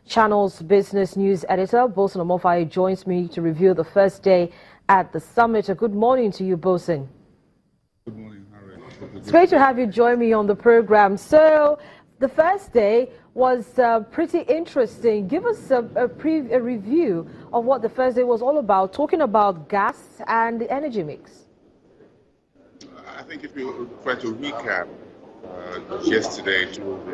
Channel's business news editor, Bosun Omofai, joins me to review the first day at the summit. Good morning to you, Bosun. Good morning, Harry. It's great to have you join me on the program. So, the first day was pretty interesting. Give us a review of what the first day was all about, talking about gas and the energy mix. I think if you try to recap yesterday towards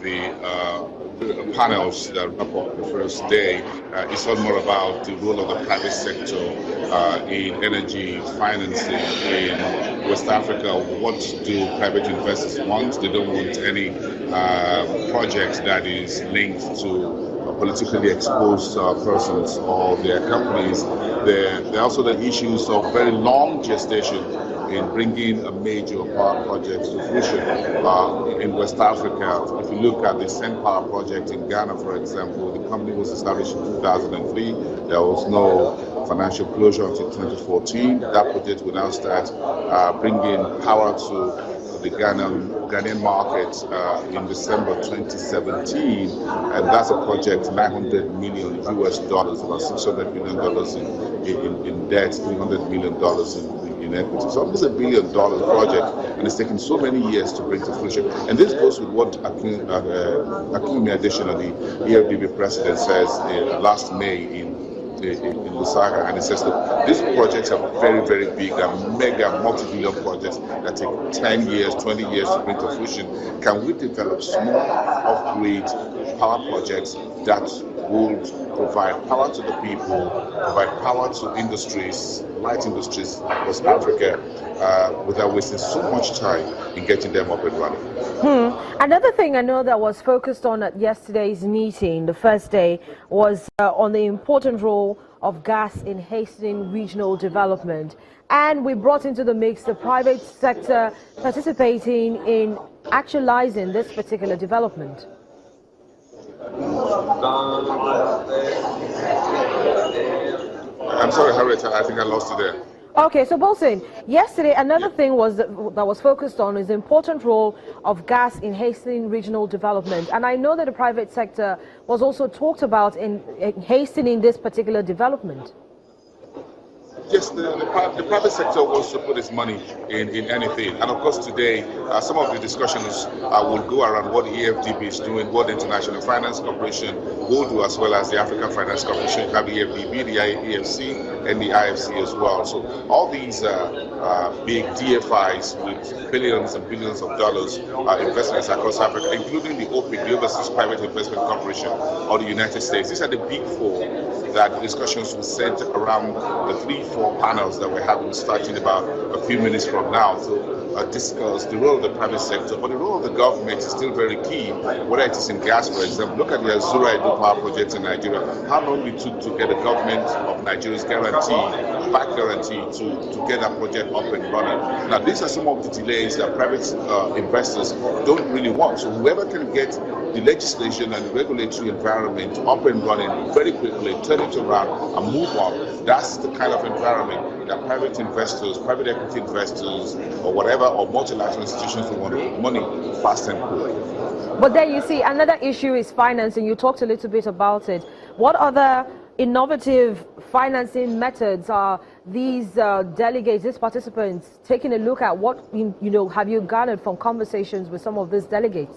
the end of the panels that wrap up the first day, it's all more about the role of the private sector in energy financing in West Africa. What do private investors want? They don't want any project that is linked to politically exposed persons or their companies. There are also the issues of very long gestation in bringing a major power project to fruition in West Africa. If you look at the Sen Power project in Ghana, for example, the company was established in 2003. There was no financial closure until 2014. That project will now start bringing power to the Ghanaian market in December 2017, and that's a project $900 million US, about $600 million in debt, $300 million in equity. So it's $1 billion project, and it's taken so many years to bring to fruition. And this goes with what Akin Additional, the EFDB president, says last May in Lusaka, and it says that these projects are very, very big, and mega multi-billion projects that take 10 years, 20 years to bring to fruition. Can we develop small off-grid power projects that would provide power to the people, provide power to industries, light industries across Africa, without wasting so much time in getting them up and running? Another thing I know that was focused on at yesterday's meeting, the first day, was on the important role of gas in hastening regional development. And we brought into the mix the private sector participating in actualizing this particular development. I'm sorry, Harriet, I think I lost you there. Okay, so Bosun, yesterday another thing that was focused on is the important role of gas in hastening regional development. And I know that the private sector was also talked about in hastening this particular development. Yes, the private sector wants to put its money in anything. And of course today, some of the discussions will go around what the EFDB is doing, what the International Finance Corporation will do, as well as the African Finance Corporation, have the EFDB, the EFC, and the IFC as well. So all these big DFIs with billions and billions of dollars investments across Africa, including the OPIC, the Overseas Private Investment Corporation, or the United States. These are the big four that discussions will center around the 3-4 panels that we're having starting about a few minutes from now to discuss the role of the private sector. But the role of the government is still very key, whether it is in gas, for example. Look at the Azura Edo power project in Nigeria. How long it took to get the government of Nigeria's back guarantee to get that project up and running. Now, these are some of the delays that private investors don't really want. So whoever can get the legislation and the regulatory environment up and running very quickly, turn it around and move on, that's the kind of environment that private investors, private equity investors, or whatever, or multilateral institutions will want to put money fast and quick. But then you see, another issue is financing. You talked a little bit about it. What other innovative financing methods are these delegates, these participants, taking a look at? What have you garnered from conversations with some of these delegates?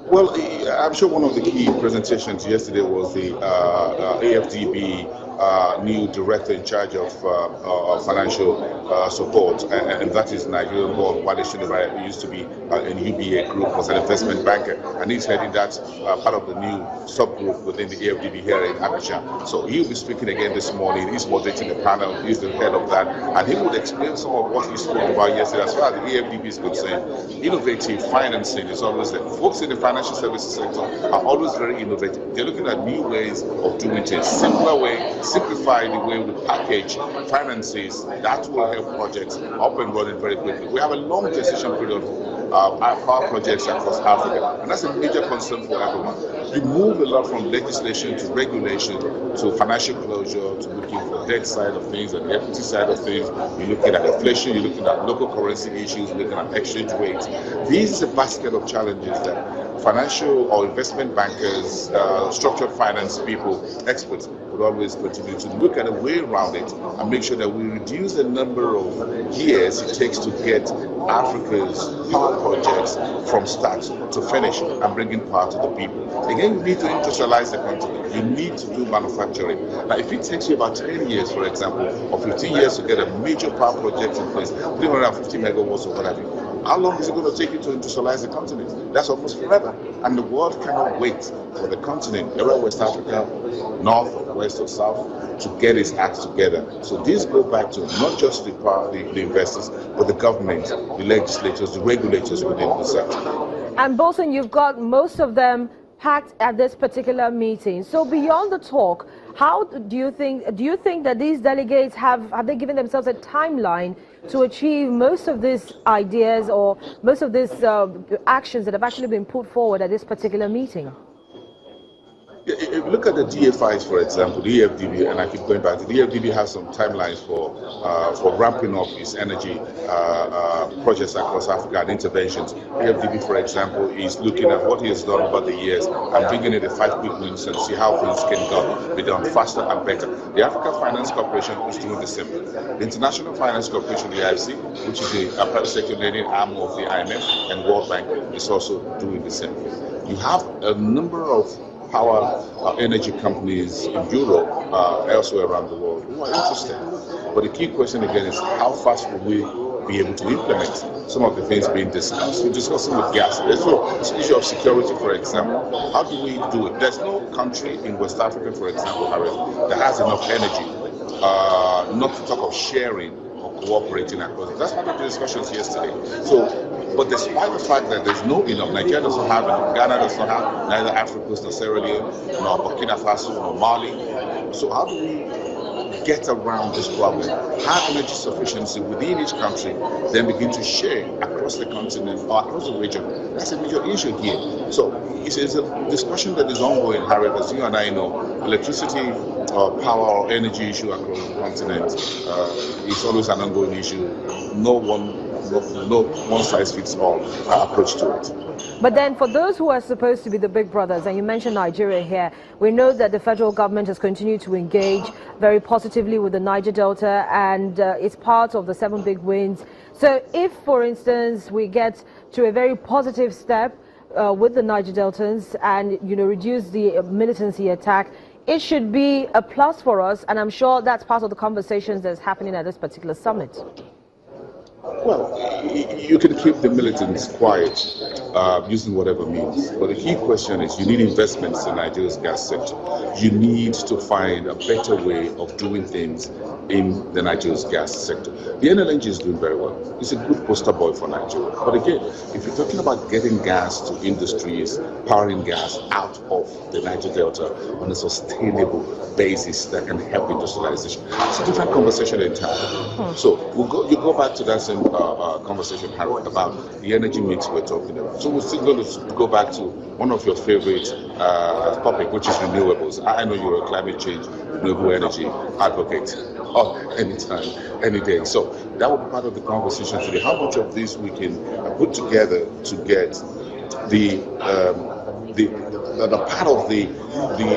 Well, I'm sure one of the key presentations yesterday was the AFDB new director in charge of financial support, and that is Nigerian born Wale Shinoba, who used to be in UBA Group, was an investment banker, and he's heading that part of the new subgroup within the AFDB here in Abidjan. So he'll be speaking again this morning. He's moderating the panel. He's the head of that, and he would explain some of what he spoke about yesterday. As far as the AFDB is concerned, innovative financing is always there. Folks in the financial services sector are always very innovative. They're looking at new ways of doing things, simpler way, simplify the way we package finances that will help projects up and running very quickly. We have a long gestation period of power projects across Africa, and that's a major concern for everyone. You move a lot from legislation to regulation to financial closure to looking for debt side of things and the equity side of things. You're looking at inflation, you're looking at local currency issues, you're looking at exchange rates. This is a basket of challenges that financial or investment bankers, structured finance people, experts would always continue to look at a way around it and make sure that we reduce the number of years it takes to get Africa's power projects from start to finish and bringing power to the people. Again, you need to industrialize the continent. You need to do manufacturing. Now, if it takes you about 10 years, for example, or 15 years to get a major power project in place, 350 megawatts or what have you, how long is it going to take you to industrialize the continent? That's almost forever. And the world cannot wait for the continent, either West Africa, North or West or South, to get its act together. So these go back to not just the investors, but the government, the legislators, the regulators within the sector. And Bolson, you've got most of them packed at this particular meeting. So beyond the talk, how do you think that these delegates have they given themselves a timeline to achieve most of these ideas or most of these actions that have actually been put forward at this particular meeting? Yeah, if you look at the DFIs, for example, the EFDB, and I keep going back, the EFDB has some timelines for ramping up its energy projects across Africa and interventions. EFDB, for example, is looking at what he has done over the years and bringing in the 5 quick wins and see how things can be done faster and better. The African Finance Corporation is doing the same. The International Finance Corporation, the IFC, which is the circulating arm of the IMF and World Bank, is also doing the same. You have a number of power energy companies in Europe, elsewhere around the world, who are interested. But the key question again is how fast will we be able to implement some of the things being discussed? We're discussing with gas. There's this issue of security, for example. How do we do it? There's no country in West Africa, for example, Harris, that has enough energy, not to talk of sharing or cooperating across it. That's part of the discussions yesterday. But despite the fact that there's no enough, Nigeria doesn't have enough, Ghana does not have, neither Africa nor Sierra Leone, nor Burkina Faso, nor Mali. So how do we get around this problem? Have energy sufficiency within each country, then begin to share across the continent or across the region. That's a major issue here. So it's a discussion that is ongoing, Harry, as you and I know. Electricity, power or energy issue across the continent is always an ongoing issue. No one size fits all approach to it. But then for those who are supposed to be the big brothers, and you mentioned Nigeria here, we know that the federal government has continued to engage very positively with the Niger Delta, and it's part of the 7 big wins. So if, for instance, we get to a very positive step with the Niger Deltans and, reduce the militancy attack, it should be a plus for us, and I'm sure that's part of the conversations that's happening at this particular summit. Well, you can keep the militants quiet using whatever means. But the key question is you need investments in Nigeria's gas sector. You need to find a better way of doing things in the Nigeria's gas sector. The NLNG is doing very well. It's a good poster boy for Nigeria. But again, if you're talking about getting gas to industries, powering gas out of the Niger Delta on a sustainable basis that can help industrialization, it's a different conversation entirely. So you go back to that same conversation, Harold, about the energy mix we're talking about. So we're still going to go back to one of your favorite topic, which is renewables. I know you're a climate change, renewable energy advocate. Anytime, any day. So that will be part of the conversation today. How much of this we can put together to get the part of the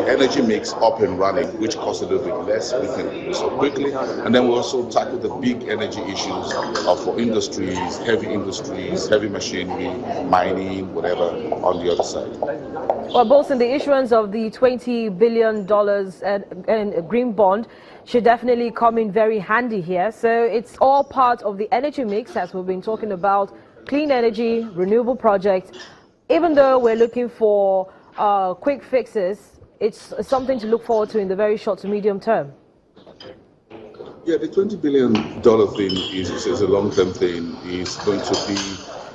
energy mix up and running, which costs a little bit less, we can do so quickly. And then we also tackle the big energy issues for industries, heavy machinery, mining, whatever, on the other side. Well, Bolson, the issuance of the $20 billion and green bond should definitely come in very handy here. So it's all part of the energy mix, as we've been talking about, clean energy, renewable projects. Even though we're looking for quick fixes, it's something to look forward to in the very short to medium term. Yeah, the $20 billion thing is a long-term thing. It's going to be,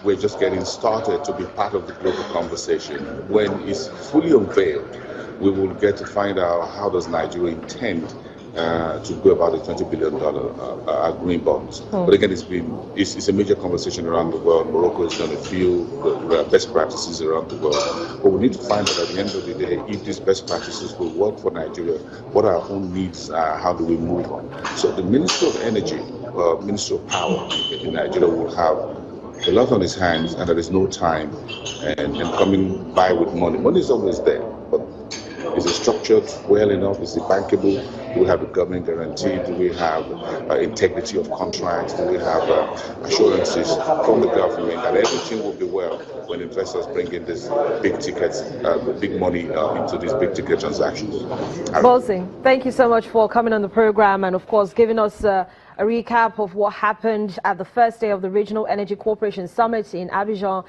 we're just getting started to be part of the global conversation. When it's fully unveiled, we will get to find out how does Nigeria intend to go about the $20 billion green bonds. But again, it's a major conversation around the world. Morocco is done a few best practices around the world. But we need to find out at the end of the day if these best practices will work for Nigeria, what our own needs are, how do we move on. So the Ministry of Energy, Ministry of Power in Nigeria will have a lot on his hands and there is no time and coming by with money. Money is always there, but is it structured well enough? Is it bankable? Do we have the government guarantee? Do we have integrity of contracts? Do we have assurances from the government that everything will be well when investors bring in these big tickets, big money into these big ticket transactions? Bolsing, thank you so much for coming on the program and, of course, giving us a recap of what happened at the first day of the Regional Energy Corporation Summit in Abidjan.